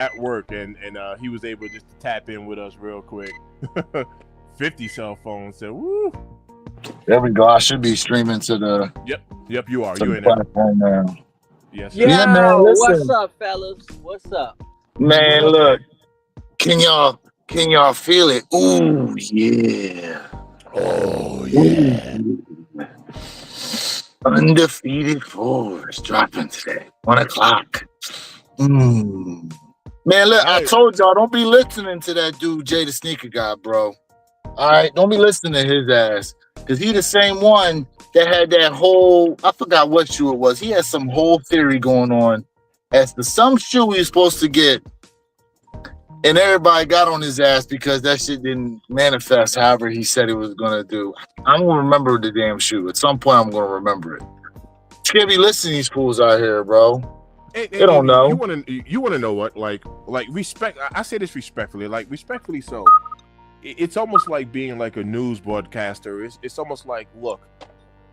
at work, and he was able just to tap in with us real quick. 50 cell phones said, "Woo." There we go. I should be streaming to the Yep. You are. to You the in there? platform now. Yes. Yo, Yeah, man. what's Listen, up, fellas? What's up? man. What up, Look, can y'all feel it? Ooh, yeah. Oh yeah. Ooh. Undefeated fours dropping today. 1:00. Man, look, I Hey. told y'all don't be listening to that dude Jay the Sneaker Guy, bro. All right, don't be listening to his ass, because he the same one that had that whole, I forgot what shoe it was. He had some whole theory going on as to some shoe he was supposed to get, and everybody got on his ass because that shit didn't manifest however he said it was gonna do. I'm gonna remember the damn shoe. At some point I'm gonna remember it. You can't be listening to these fools out here, bro. They don't know. You want to know what? Like respect. I say this respectfully. Like respectfully, so it's almost like being like a news broadcaster. It's almost like, look,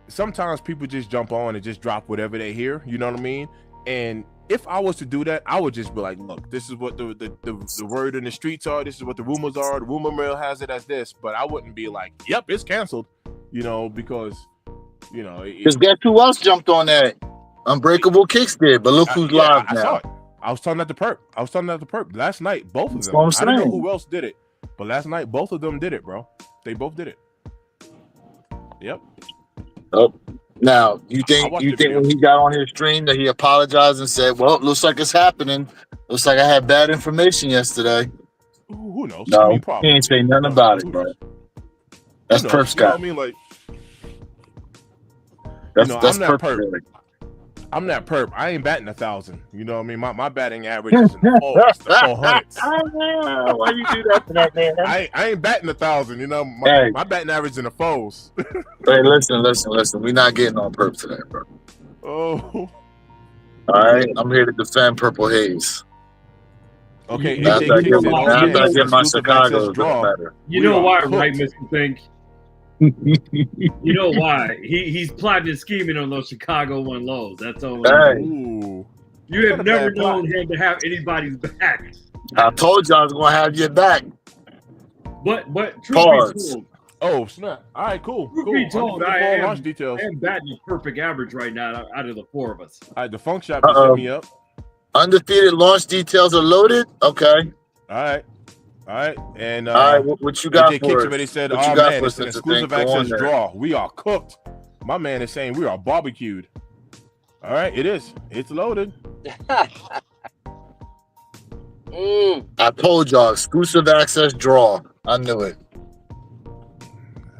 sometimes people just jump on and just drop whatever they hear. You know what I mean? And if I was to do that, I would just be like, look, this is what the word in the streets are. This is what the rumors are. The rumor mill has it as this. But I wouldn't be like, yep, it's canceled. You know, because Because guess who else jumped on that? Unbreakable Kicks did, but look who's live now. I saw it. I was talking at the perp last night. Both of them. That's what I'm I don't saying. know who else did it, but last night both of them did it, bro. They both did it. Yep. Oh, now you I think watched the video. when he got on his stream that he apologized and said, "Well, it looks like it's happening. Looks like I had bad information yesterday." Who knows? No, I mean, he probably. ain't say nothing about it, bro. That's Who knows? Perp You know Scott. what I mean? Like, That's I'm not Perp. perp. I'm not perp. I ain't batting 1,000. You know what I mean? My batting average is in the 400s. Why you do that to that man? I ain't batting 1,000. You know, Hey. my batting average is in the fours. Hey, listen. We're not getting on Perp today, bro. Oh. All right, I'm here to defend Purple Haze. Okay, After I AJ kicks it. get Exclusive my access Chicago draw. better. You We know are why, cooked. right, Mr. Pink? You know why? He's plotting and scheming on those Chicago 1 lows. That's all. Hey. Ooh. You have Not a never bad plot. known him to have anybody's back. I told you I was gonna have your back. But truth Pause. be told, Oh snap! All right, cool. Truth Cool. be told, Undefeated I fall am- launch details. I am batting a perfect average right now out of the 4 of us. All right, the funk shop just hit me up. Undefeated launch details are loaded. Okay. All right, and All right. What you got AJ for Kicks us? already said, What you "Oh got man, for it's us an since the thing exclusive go on access there? draw. We are cooked." My man is saying we are barbecued. All right, it is. It's loaded. I told y'all exclusive access draw. I knew it.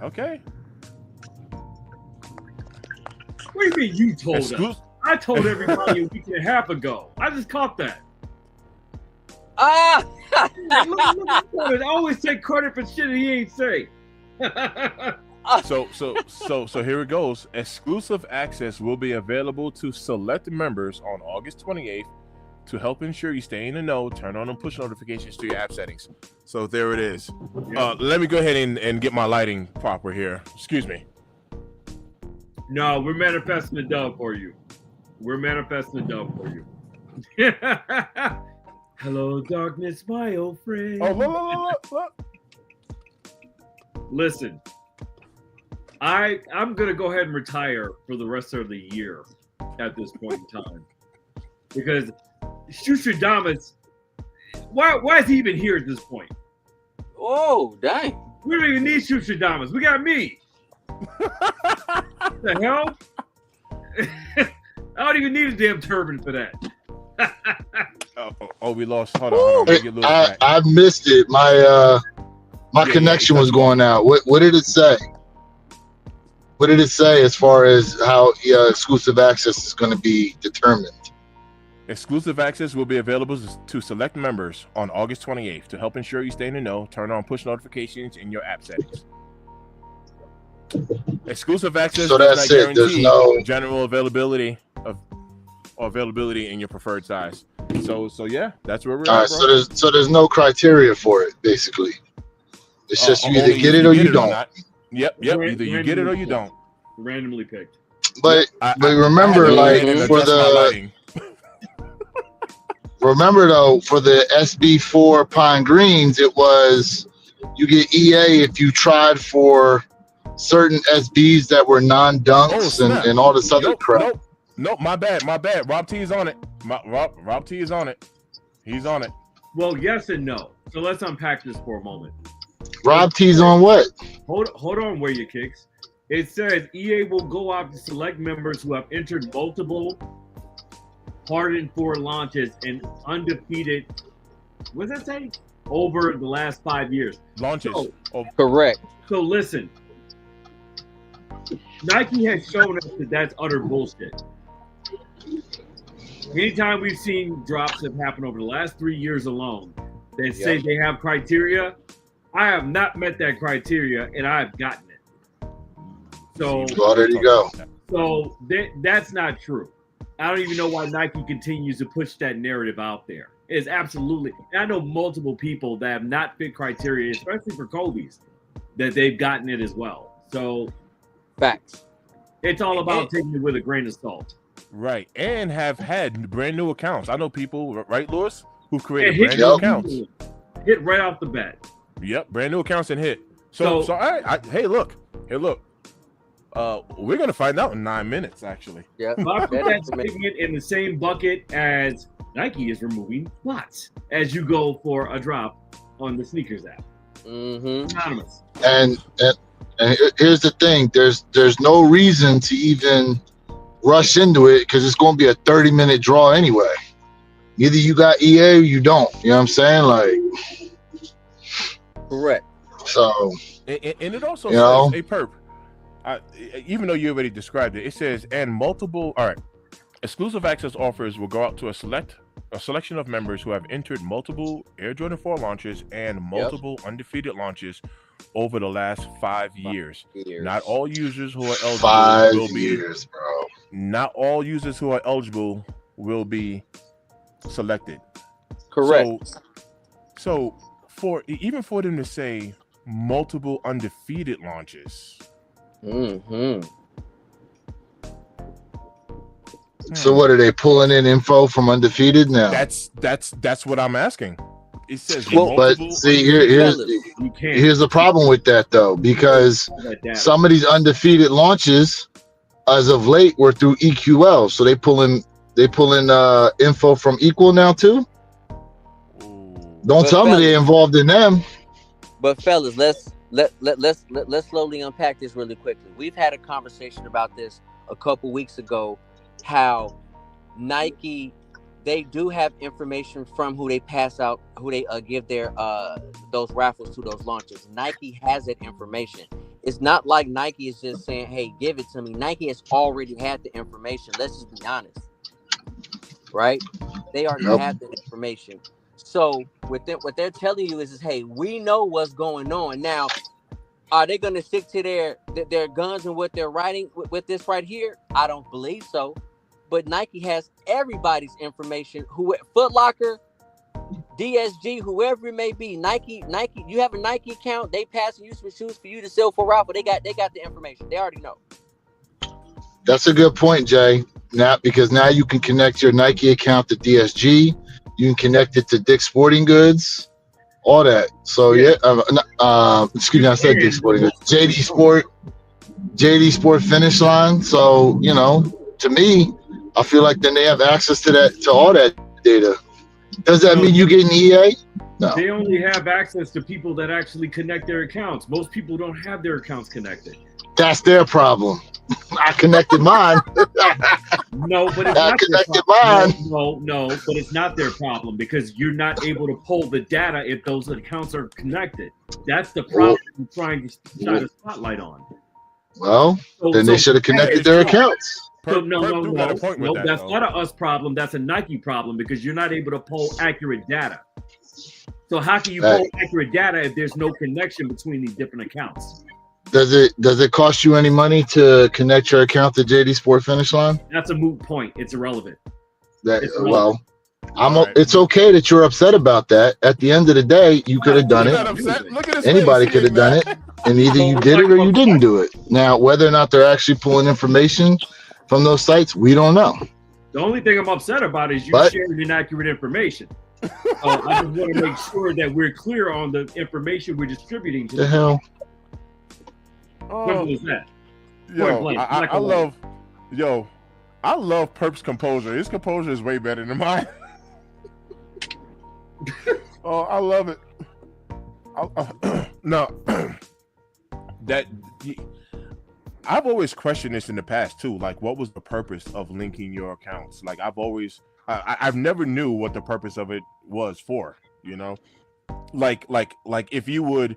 Okay. What do you mean you told us? I told everybody a week and a half ago. I just caught that. Ah! Look at I always take credit for shit he ain't say. So here it goes. Exclusive access will be available to select members on August 28th to help ensure you stay in the know. Turn on and push notifications to your app settings. So there it is. Let me go ahead and get my lighting proper here. Excuse me. No, we're manifesting the dove for you. We're manifesting the dove for you. Hello, darkness, my old friend. Oh, look. Listen, I'm gonna go ahead and retire for the rest of the year at this point in time because Shushadamas, why is he even here at this point? Oh, dang. We don't even need Shushadamas. We got me. The hell? I don't even need a damn turban for that. We lost. Hold on. Let me get Lewis back. I missed it. My connection was going out. What did it say? What did it say as far as how exclusive access is going to be determined? Exclusive access will be available to select members on August 28th to help ensure you stay in the know. Turn on push notifications in your app settings. Exclusive access So does that's not it. There's guarantee no general availability in your preferred size. So yeah, that's where we're all at, right. bro. So there's no criteria for it. Basically, it's just you either get it or you don't. Yep. Either you get it or you don't. Randomly picked. But I remember, had to go like ahead and for adjust my the lighting. Remember though, for the SB4 Pine Greens, it was you get EA if you tried for certain SBs that were Oh non-dunks snap! and all this other Nope, crap. nope. My bad. Rob T is on it. Rob T is on it. He's on it. Well, yes and no. So let's unpack this for a moment. Rob T's on what? Hold on, where your kicks. It says EA will go out to select members who have entered multiple Hardened 4 launches and undefeated. What does that say? Over the last 5 years. Launches. Correct. So listen, Nike has shown us that that's utter bullshit. Anytime we've seen drops that happen over the last 3 years alone, they say they have criteria. I have not met that criteria, and I have gotten it. So, Well, there you go. So that's not true. I don't even know why Nike continues to push that narrative out there. It's absolutely. I know multiple people that have not fit criteria, especially for Kobe's, that they've gotten it as well. So, Facts. it's all about taking it with a grain of salt. Right, and have had brand new accounts. I know people, right, Lewis, who've created And brand new accounts. Hit right off the bat. Yep, brand new accounts and hit. So hey, look. We're gonna find out in 9 minutes, actually. Yeah. But I put that statement in the same bucket as Nike is removing bots as you go for a drop on the sneakers app. Mm-hmm. Anonymous. And here's the thing: there's no reason to even rush into it because it's going to be a 30-minute draw anyway. Either you got EA or you don't. You know what I'm saying? Like, Correct. so. And it also You know? says, hey, Perp, even though you already described it, it says, and multiple, all right, exclusive access offers will go out to a selection of members who have entered multiple Air Jordan 4 launches and multiple undefeated launches over the last 5 years. Not all users who are eligible 5 will be. years, bro. Not all users who are eligible will be selected. Correct. So for them to say multiple undefeated launches. Mm-hmm. So what are they pulling in info from undefeated now? That's what I'm asking. It says Well, But multiple see, You can't. here's the problem with that though, because Let that- some of these undefeated launches, as of late, were through EQL. So they pull in info from Equal now too. Ooh. Don't But tell me they're involved in them. But fellas, let's slowly unpack this really quickly. We've had a conversation about this a couple weeks ago, how Nike, they do have information from who they pass out, who they give their those raffles to, those launches. Nike has that information. It's not like Nike is just saying, hey, give it to me. Nike has already had the information. Let's just be honest. Right? They already have the information. So what they're telling you is, hey, we know what's going on. Now, are they going to stick to their guns and what they're writing with this right here? I don't believe so. But Nike has everybody's information. Foot Locker, DSG, whoever it may be, Nike. You have a Nike account. They passing you some shoes for you to sell for raffle. They got the information. They already know. That's a good point, Jay. Because now you can connect your Nike account to DSG. You can connect it to Dick's Sporting Goods, all that. So excuse me, I said Dick's Sporting Goods. JD Sport Finish Line. So to me, I feel like then they have access to all that data. Does that mean you get an EA? No. They only have access to people that actually connect their accounts. Most people don't have their accounts connected. That's their problem. I connected mine. No, but it's I not connected their mine. No, but it's not their problem because you're not able to pull the data if those accounts are connected. That's the problem you're trying to shine a spotlight on. Well, then they should have connected their accounts. So no, That's not a us problem. That's a Nike problem because you're not able to pull accurate data. So how can you pull accurate data if there's no connection between these different accounts? Does it cost you any money to connect your account to JD Sport Finish Line? That's a moot point. It's irrelevant. It's okay that you're upset about that. At the end of the day, you could have done it. Anybody could have done it, and either you did it or you didn't do it. Now, whether or not they're actually pulling information from those sites, we don't know. The only thing I'm upset about is you But- sharing inaccurate information. I just want to make sure that we're clear on the information we're distributing to The hell? Simple as that. Yo, Point blank, I black and white. love, yo, I love Perp's composure. His composure is way better than mine. Oh, I love it. No, that I've always questioned this in the past too. Like, what was the purpose of linking your accounts? Like, I've never knew what the purpose of it was for. You know, like if you would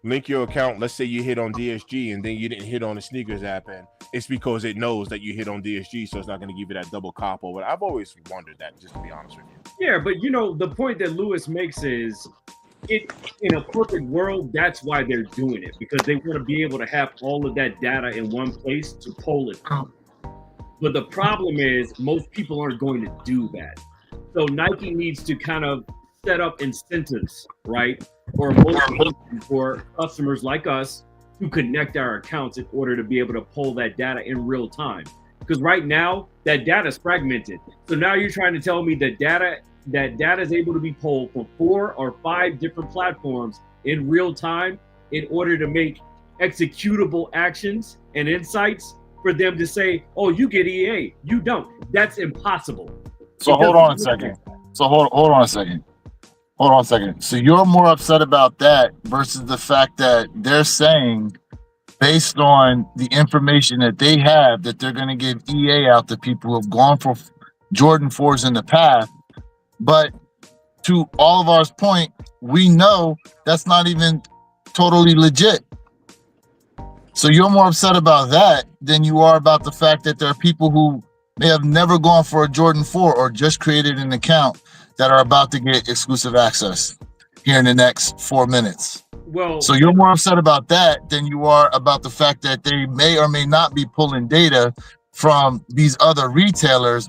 link your account, let's say you hit on DSG and then you didn't hit on the sneakers app, and it's because it knows that you hit on DSG, so it's not going to give you that double cop or what. I've always wondered that, just to be honest with you. Yeah, but the point that Lewis makes is, in a perfect world, that's why they're doing it, because they want to be able to have all of that data in one place to poll it. But the problem is most people aren't going to do that. So Nike needs to kind of set up incentives, right? Or motivation for customers like us to connect our accounts in order to be able to pull that data in real time. Because right now, that data is fragmented. So now you're trying to tell me that data is able to be pulled from 4 or 5 different platforms in real time in order to make executable actions and insights for them to say, oh, you get EA, you don't. That's impossible. So hold on a second. Hold on a second. Hold on a second. So you're more upset about that versus the fact that they're saying, based on the information that they have, that they're going to give EA out to people who have gone for Jordan 4s in the past. But to all of our point, we know that's not even totally legit. So you're more upset about that than you are about the fact that there are people who may have never gone for a Jordan 4 or just created an account that are about to get exclusive access here in the next 4 minutes. Well, So you're more upset about that than you are about the fact that they may or may not be pulling data from these other retailers,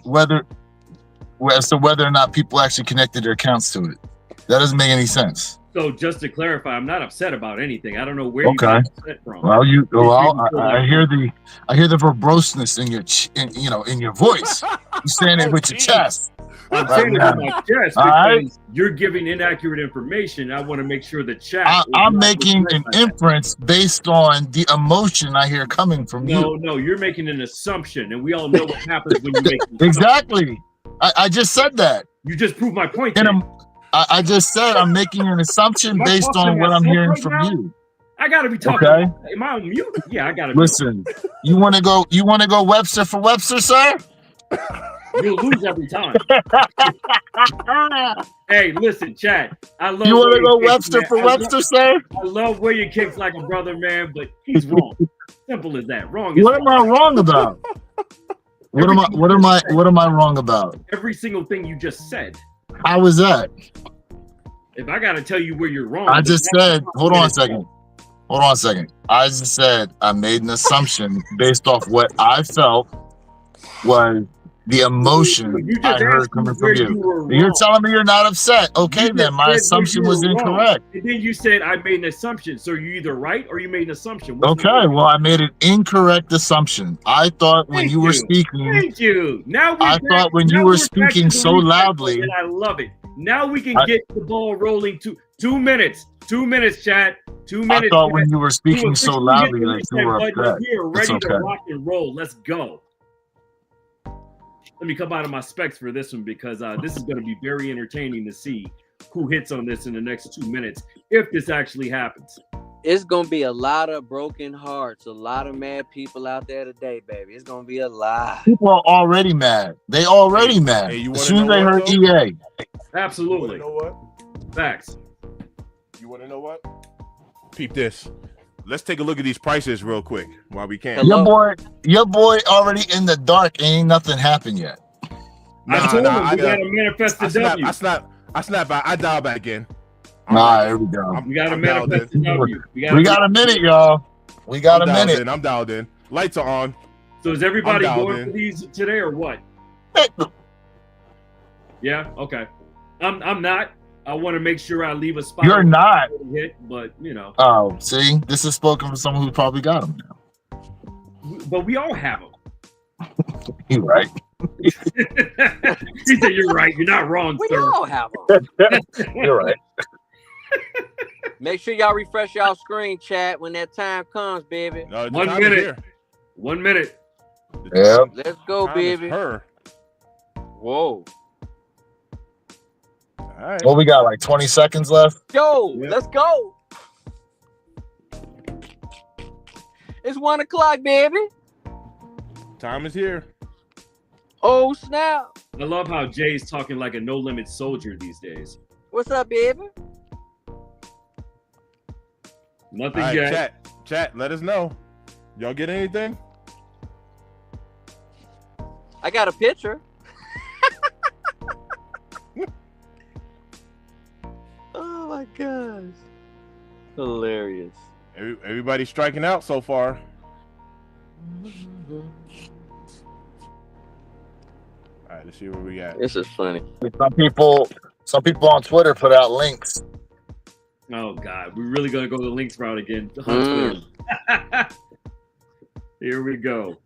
as to whether or not people actually connected their accounts to it. That doesn't make any sense. so just to clarify, I'm not upset about anything. I don't know where Okay. you got upset from. Well, I hear the verboseness in your voice. You saying it with your chest. I'm saying it with my chest All because right. you're giving inaccurate information. I want to make sure the chat. I'm making an inference based on the emotion I hear coming from you. No, you're making an assumption, and we all know what happens when you make an assumption. Exactly. I just said that. You just proved my point. And then. I just said I'm making an assumption Am I based talking on what to I'm myself hearing right from now? you. I gotta be talking. Okay. Am I on mute? Yeah, I gotta be. Listen, you want to go Webster for Webster, sir? You'll lose every time. Hey, listen, chat. I love. You want to go William Webster Kicks, for man. Webster, sir? I love William Kicks like a brother, man, but he's wrong. Simple as that. Wrong is What am I wrong about? What am I wrong about? Every single thing you just said. How was that? If I gotta tell you where you're wrong, I just then said, hold on a second. I just said I made an assumption based off what I felt was the emotion You just I heard asked me coming where from you were you. You're wrong. telling me you're not upset. Okay, You then just my said assumption where was you were wrong. incorrect. And then you said I made an assumption. So you're either right or you made an assumption. What's the Okay, word? well, I made an incorrect assumption. I thought when Thank you were you. speaking, Thank you. Now I thought when you were speaking so loudly. And I love it. Now we can get the ball rolling. 2 minutes. 2 minutes, chat. 2 minutes. I thought chat. when you were speaking so loudly that you were upset. We are ready It's to okay. rock and roll. Let's go. Let me come out of my specs for this one because this is going to be very entertaining to see who hits on this in the next 2 minutes if this actually happens. It's gonna be a lot of broken hearts, a lot of mad people out there today, baby. It's gonna be a lot. People are already mad. They already mad. Hey, you As wanna soon as know they what, heard though? EA. You want Absolutely. to know what? Facts. You want to know what? Peep this. Let's take a look at these prices real quick while we can. Hello? Your boy already in the dark. Ain't nothing happened yet. I told him we got to manifest the W. I snap back. I dial back in. Here we go. We got to I'm dialed manifest the W. We got a minute, y'all. We got a minute. I'm dialed in. Lights are on. So is everybody I'm dialed going in. for these today or what? Yeah. Okay. I'm not. I want to make sure I leave a spot. You're not. to hit, but you know. Oh, see, this is spoken from someone who probably got them now. But we all have them. You right. he said, "You're right. You're not wrong, We sir." all have them. You're right. Make sure y'all refresh y'all screen, chat, when that time comes, baby. No, the 1 time minute. is here. 1 minute. The Yep. time- Let's go, time is baby. her. Whoa. All right. Well, we got like 20 seconds left. Yo, Yep. let's go. It's 1 o'clock, baby. Time is here. Oh, snap. I love how Jay's talking like a no limit soldier these days. What's up, baby? Nothing All right, yet. chat. Let us know. Y'all get anything? I got a picture. Oh, my gosh. Hilarious. Everybody striking out so far. All right, let's see what we got. This is funny. Some people on Twitter put out links. Oh God, we're really gonna go the links route again. Here we go.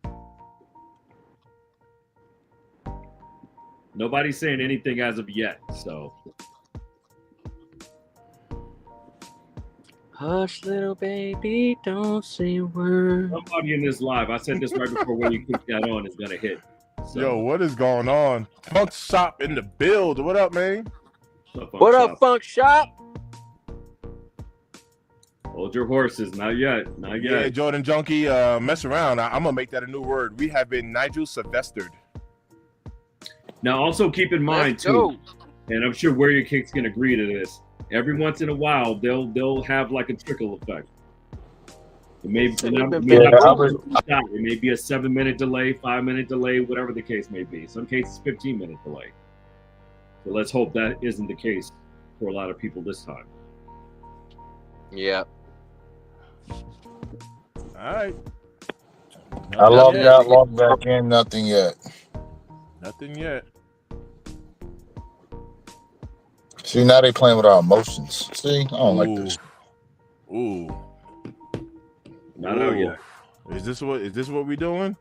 Nobody's saying anything as of yet, so Hush, little baby, don't say a word. somebody in this live, I said this right before when you click that on, is gonna hit. So, Yo, what is going on? Funk Shop in the build. What up, man? What up, Funk Shop? Hold your horses. Not yet. Not Yeah, yet. Jordan Junkie, mess around. I'm gonna make that a new word. We have been Nigel Sylvestered. Now, also keep in mind Let's go. too, and I'm sure Warrior Kicks can agree to this. Every once in a while, they'll have like a trickle effect. It may, it may be a 7-minute delay, 5-minute delay, whatever the case may be. Some cases, 15-minute delay. So let's hope that isn't the case for a lot of people this time. Yeah. All right. I logged out, logged back in, nothing yet. Nothing yet. See, now they playing with our emotions. See, I don't like this. Ooh. Not out yet. Is this what we doing?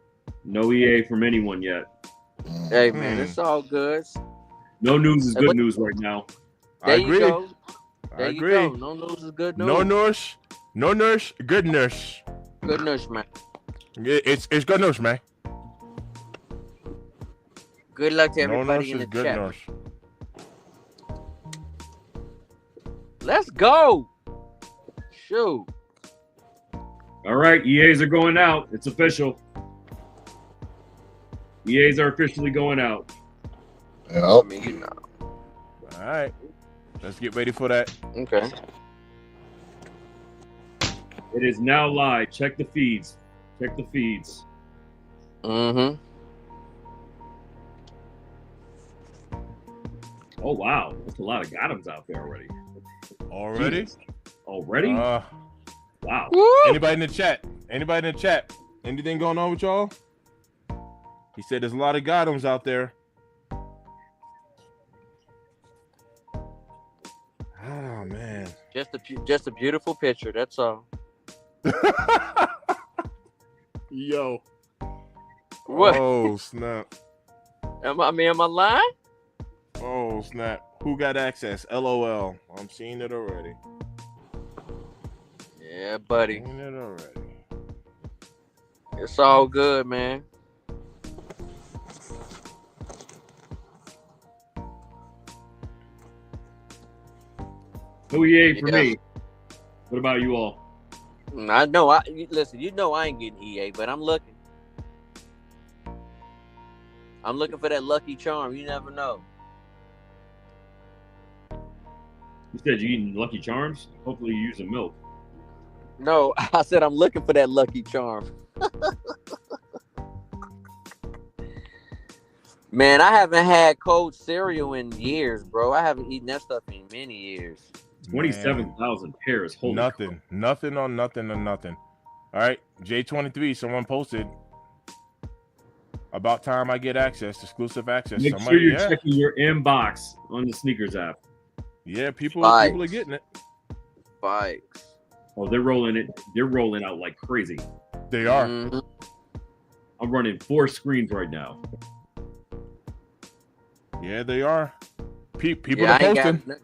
No EA from anyone yet. Hey, man, it's all good. No news is good news right now. I agree. You go. I There agree. you go. No news is good news. No nurse, good nurse. Good news, man. It's good nurse, man. Good luck to No everybody nurse in is the good chat. nurse. Let's go. Shoot. All right, EAs are going out. It's official. EAs are officially going out. Yep. I mean, you know. All right. Let's get ready for that. Okay. It is now live. Check the feeds. Check the feeds. Mm-hmm. Oh wow, that's a lot of Gothams out there already. Already? Jesus. Already? Uh, Wow. anybody in the chat? Anybody in the chat? Anything going on with y'all? He said there's a lot of Gothams out there. Oh man. Just a beautiful picture. That's all. Yo. What? Oh snap. Am I lying? Oh snap. Who got access? LOL. I'm seeing it already. Yeah, buddy. Seeing it already. It's all good, man. No EA for Yeah. me. What about you all? I know. Listen. You know I ain't getting EA, but I'm looking. I'm looking for that lucky charm. You never know. You said you eating Lucky Charms? Hopefully you're using milk. No, I said I'm looking for that lucky charm. Man, I haven't had cold cereal in years, bro. I haven't eaten that stuff in many years. 27,000 pairs. Holy Nothing. crap. Nothing on nothing on nothing. All right. J23, someone posted. About time I get access, exclusive access. Make Somebody, sure you're yeah. checking your inbox on the sneakers app. Yeah, people Vibes. are getting it. Bikes. Oh, they're rolling it. They're rolling out like crazy. They are. Mhm. I'm running 4 screens right now. Yeah, they are. People Yeah, are I ain't got posting.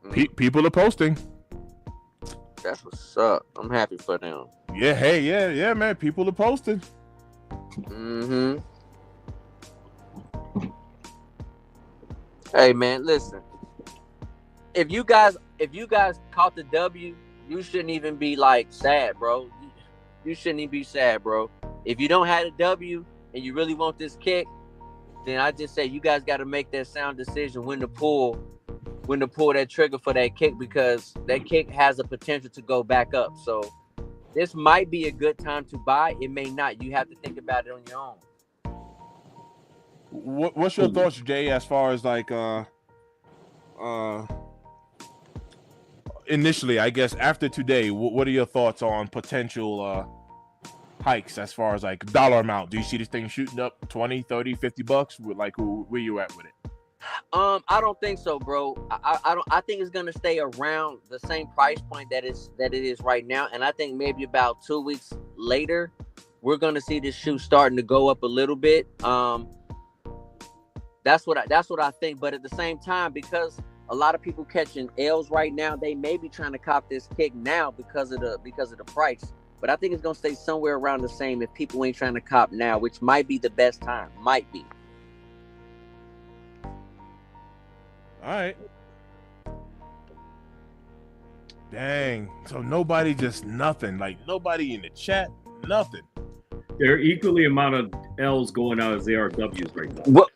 nothing. People are posting. That's what's up. I'm happy for them. Yeah, hey, yeah, man. People are posting. Mm-hmm. Hey man, listen. If you guys caught the W, you shouldn't even be like sad, bro. You shouldn't even be sad, bro. If you don't have a W and you really want this kick, then I just say you guys got to make that sound decision when to pull that trigger for that kick, because that kick has a potential to go back up. So this might be a good time to buy. It may not. You have to think about it on your own. What's your thoughts, Jay, as far as like initially, I guess after today, what are your thoughts on potential hikes as far as like dollar amount? Do you see this thing shooting up 20, 30, 50 bucks? Like where you at with it? I don't think so, bro. I think it's gonna stay around the same price point that it is right now, and I think maybe about 2 weeks later, we're gonna see this shoe starting to go up a little bit. That's what I think. But at the same time, because a lot of people catching L's right now, they may be trying to cop this kick now because of the price. But I think it's gonna stay somewhere around the same if people ain't trying to cop now, which might be the best time. Might be. All right. Dang. So nobody, just nothing. Like nobody in the chat, nothing. There are equally amount of L's going out as there are W's right now. What?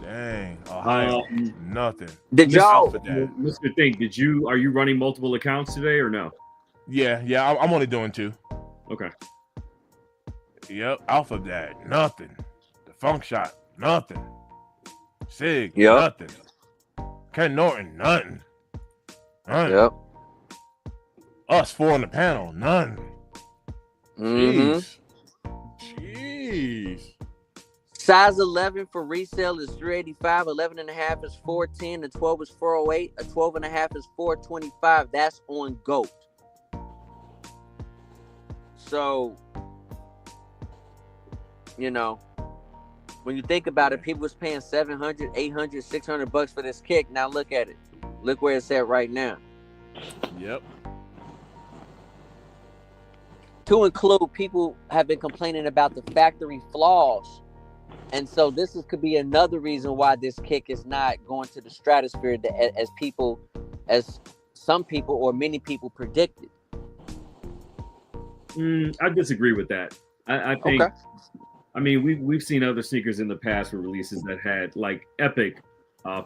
Dang. Ohio, nothing. Did y'all, Mr. Think, are you running multiple accounts today or no? Yeah. I'm only doing 2. Okay. Yep. Unftd, nothing. The Funk Shot, nothing. Sig, yep. Nothing. Ken Norton, nothing. None. Yep. Us 4 on the panel, none. Mm-hmm. Jeez. Size 11 for resale is $385. 11 and a half is $410. A 12 is $408. A 12 and a half is $425. That's on GOAT. So, you know, when you think about it, people was paying $700, $800, $600 for this kick. Now look at it. Look where it's at right now. Yep. To include, people have been complaining about the factory flaws. And so could be another reason why this kick is not going to the stratosphere as some people or many people predicted. I disagree with that. I think, okay. I mean, we've seen other sneakers in the past with releases that had like epic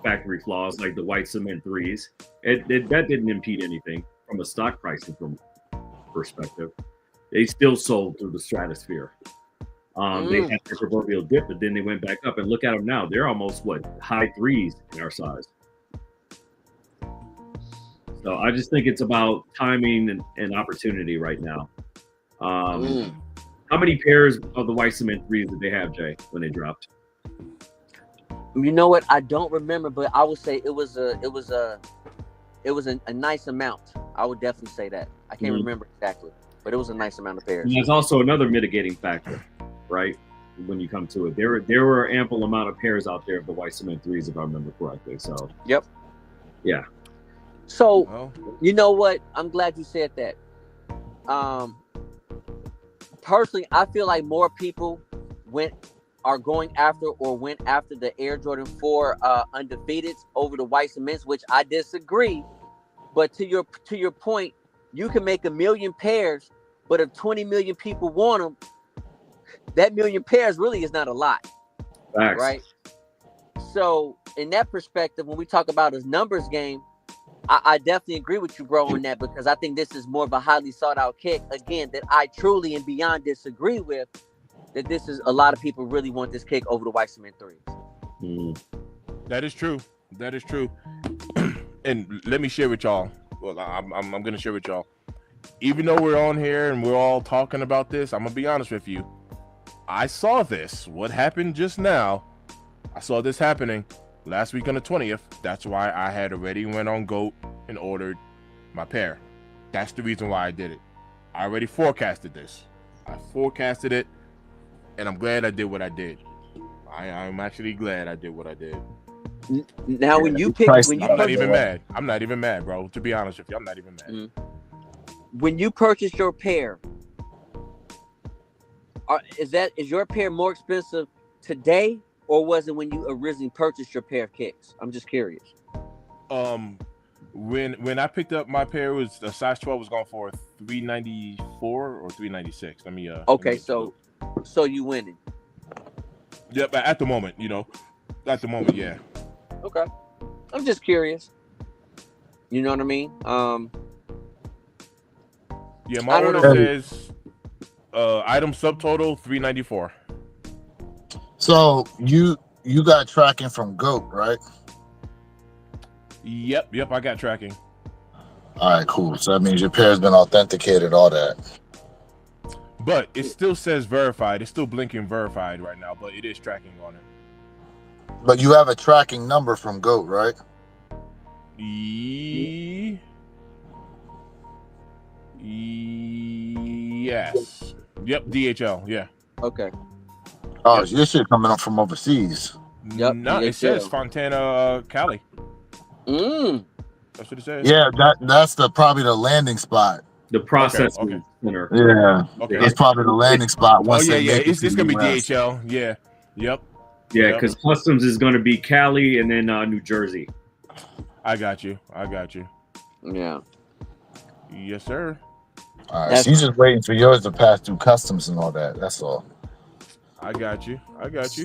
factory flaws, like the white cement 3s. That didn't impede anything from a stock pricing perspective. They still sold through the stratosphere. They had their proverbial dip, but then they went back up. And look at them now; they're almost high 3s in our size. So I just think it's about timing and opportunity right now. How many pairs of the white cement 3s did they have, Jay, when they dropped? You know what? I don't remember, but I would say it was a nice amount. I would definitely say that. I can't remember exactly, but it was a nice amount of pairs. And there's also another mitigating factor, right? When you come to it, there were ample amount of pairs out there of the white cement 3s, if I remember correctly. So yep, yeah. So you know what? I'm glad you said that. Personally, I feel like more people went after the Air Jordan 4 undefeateds over the white cements, which I disagree. But to your point, you can make 1 million pairs, but if 20 million people want them, that million pairs really is not a lot. Facts. Right? So in that perspective, when we talk about a numbers game, I definitely agree with you, bro, on that, because I think this is more of a highly sought out kick, again, that I truly and beyond disagree with, that this is a lot of people really want this kick over the white cement 3s. That is true. And let me share with y'all. Well, I'm going to share with y'all. Even though we're on here and we're all talking about this, I'm going to be honest with you. I saw this. What happened just now, I saw this happening last week on the 20th. That's why I had already went on GOAT and ordered my pair. That's the reason why I did it. I already forecasted this. I forecasted it, and I'm glad I did what I did. I'm actually glad I did what I did. Now, when you pick, Christ, when you I'm not purchase, even mad. I'm not even mad, bro. To be honest with you, I'm not even mad. when you purchase your pair, is your pair more expensive today, or was it when you originally purchased your pair of kicks? I'm just curious. When I picked up my pair, it was the size 12 was going for $394 or $396. Let me Okay, so you winning. Yep, at the moment, at the moment, yeah. Okay, I'm just curious. You know what I mean? Yeah, my order says item subtotal $394. So you got tracking from GOAT, right? Yep, I got tracking. All right, cool. So that means your pair's been authenticated, all that. But it still says verified. It's still blinking verified right now, but it is tracking on it. But you have a tracking number from GOAT, right? Yes. Yep, DHL, yeah. Okay. Oh, so this shit coming up from overseas. Yep. No, it says Fontana, Cali. That's what it says. Yeah, that's probably the landing spot. The processing center. Yeah. Okay. It's probably the landing spot once they make it. It's gonna be DHL. Yeah. Yep. Yeah, because customs is gonna be Cali and then New Jersey. I got you. Yeah. All Yes, sir. right, so you're just waiting for yours to pass through customs and all that. That's all. I got you.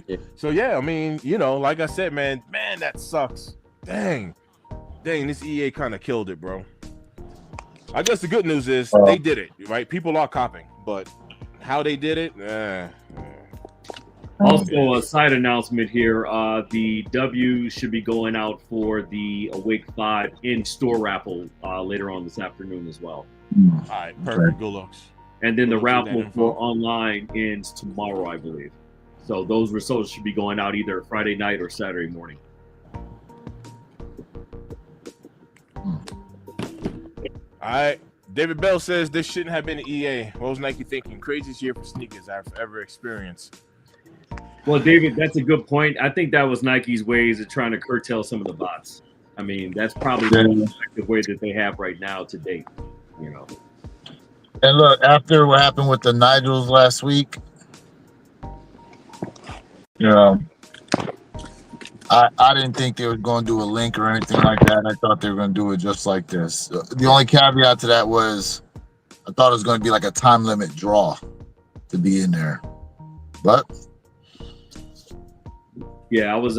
Yeah. So yeah, I mean, like I said, man, that sucks. Dang, this EA kind of killed it, bro. I guess the good news is they did it, right? People are copying, but how they did it, Also, a side announcement here: the W should be going out for the Awake 5 in-store raffle later on this afternoon as well. All right, perfect. Good looks. And then the raffle for online ends tomorrow, I believe. So those results should be going out either Friday night or Saturday morning. All right. David Bell says this shouldn't have been an EA. What was Nike thinking? Craziest year for sneakers I've ever experienced. Well, David, that's a good point. I think that was Nike's ways of trying to curtail some of the bots. I mean, that's probably the most effective way that they have right now to date. And look, after what happened with the Nigels last week, I didn't think they were going to do a link or anything like that. I thought they were going to do it just like this. The only caveat to that was I thought it was going to be like a time limit draw to be in there. But yeah, I was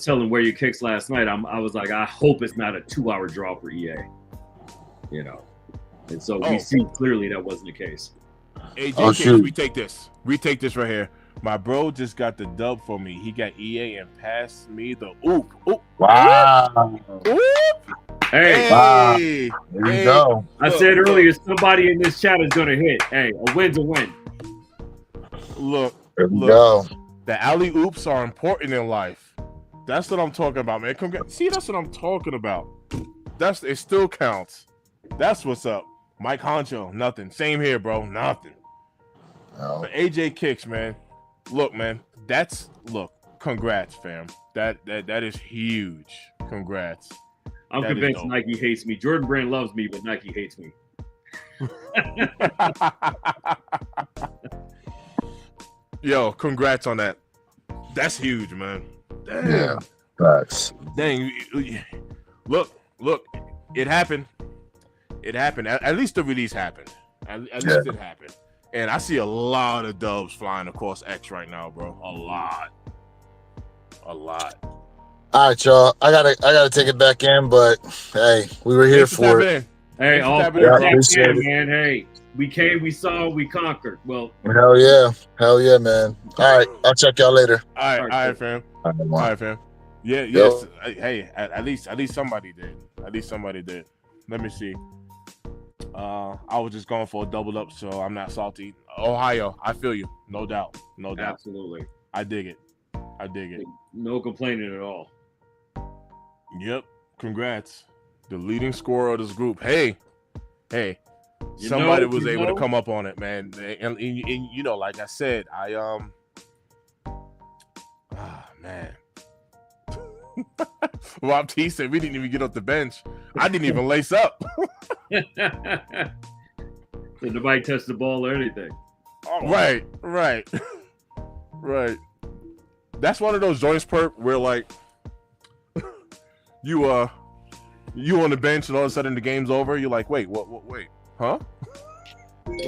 telling Where Your Kicks last night. I was like, I hope it's not a 2-hour draw for EA. And so we see clearly that wasn't the case. AJ Kicks, we take this right here. My bro just got the dub for me. He got EA and passed me the oop. Wow. Oop. Hey, wow. There you go. I said earlier, somebody in this chat is gonna hit. Hey, a win's a win. Look. There you go. The alley oops are important in life. That's what I'm talking about, man. See, that's what I'm talking about. It still counts. That's what's up. Mike Honcho, nothing. Same here, bro. Nothing. Oh. But AJ Kicks, man. Look, man. Congrats, fam. That is huge. Congrats. I'm convinced Nike hates me. Jordan Brand loves me, but Nike hates me. Yo, congrats on that. That's huge, man. Damn. Yeah, facts. Dang. Look. It happened. At least the release happened. At least it happened. And I see a lot of dubs flying across X right now, bro. A lot. All right, y'all. I gotta take it back in, but hey, we were here for it. Hey, all appreciate it, man. Hey, we came, we saw, we conquered. Well, hell yeah, man. All right, I'll check y'all later. All right, fam. All right, fam. Yeah, Yo. yes. Hey, at least somebody did. Let me see. I was just going for a double up, so I'm not salty. Ohio, I feel you. No doubt. Absolutely. I dig it. No complaining at all. Yep. Congrats. The leading scorer of this group. Hey. Somebody was able to come up on it, man. And like I said, Rob T said we didn't even get off the bench. I didn't even lace up. And nobody touched the ball or anything. Oh. Right. That's one of those joints, Perp, where like you on the bench and all of a sudden the game's over. You're like, wait, wait, huh?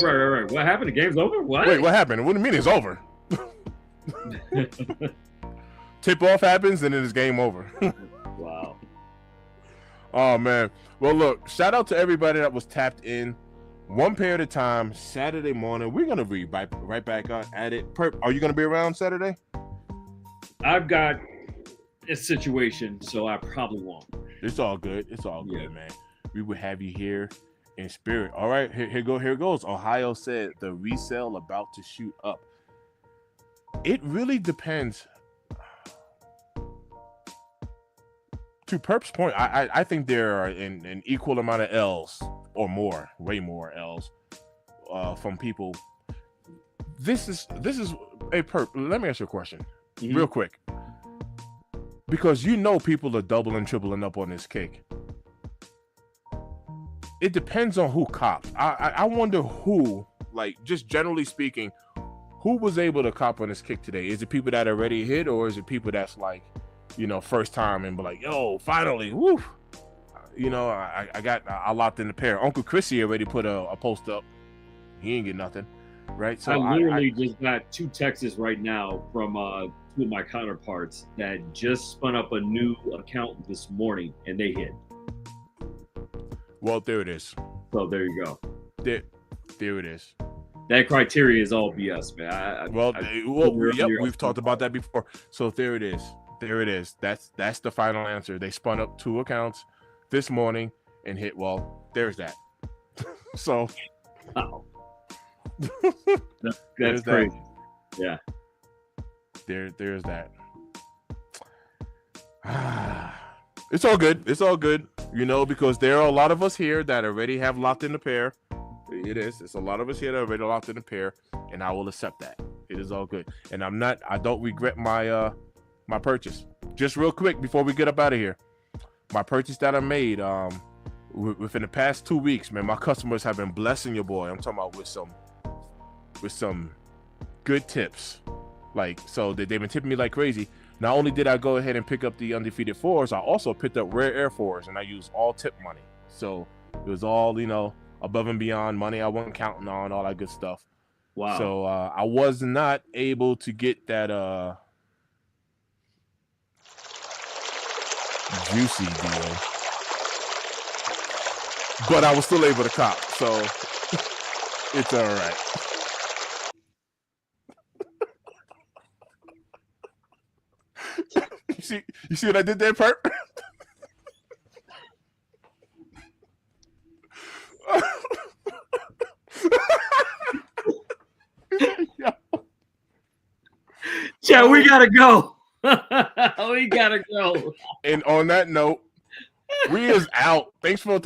Right. What happened? The game's over? What? Wait, what happened? What do you mean it's over? Tip off happens and then it's game over. Wow. Oh man. Well, look, shout out to everybody that was tapped in. One pair at a time, Saturday morning. We're gonna be right back at it. Perp, are you gonna be around Saturday? I've got a situation, so I probably won't. It's all good. It's all good, man. We will have you here in spirit. All right, here goes. Ohio said the resale about to shoot up. It really depends. To Perp's point, I think there are an equal amount of L's or more, way more L's from people. This is a Perp. Let me ask you a question, real quick, because you know people are doubling, tripling up on this cake. It depends on who copped. I wonder who, like, just generally speaking, who was able to cop on this kick today? Is it people that already hit, or is it people that's like, you know, first time and be like, yo, finally, woo. You know, I locked in the pair. Uncle Chrissy already put a post up. He ain't get nothing, right? So I literally just got 2 texts right now from 2 of my counterparts that just spun up a new account this morning, and they hit. Well, there it is. So there you go. There it is. That criteria is all BS, man. We've talked about that before. So there it is. There it is. That's the final answer. They spun up 2 accounts this morning and hit. Well, there's that. So wow. That's crazy. That. Yeah. There's that. It's all good. It's all good. You know, because there are a lot of us here that already have locked in the pair. It's a lot of us here that already locked in the pair, and I will accept that. It is all good. And I don't regret my my purchase. Just real quick before we get up out of here, my purchase that I made within the past 2 weeks, man, my customers have been blessing your boy. I'm talking about with some good tips. Like, so they've been tipping me like crazy. Not only did I go ahead and pick up the Undefeated 4s, I also picked up Rare Air 4s, and I used all tip money. So it was all, you know, above and beyond money I wasn't counting on, all that good stuff. Wow. So I was not able to get that juicy deal, but I was still able to cop, so it's all right. You see what I did there, Perp? Yeah, we gotta go. We gotta go. And on that note, we is out. Thanks for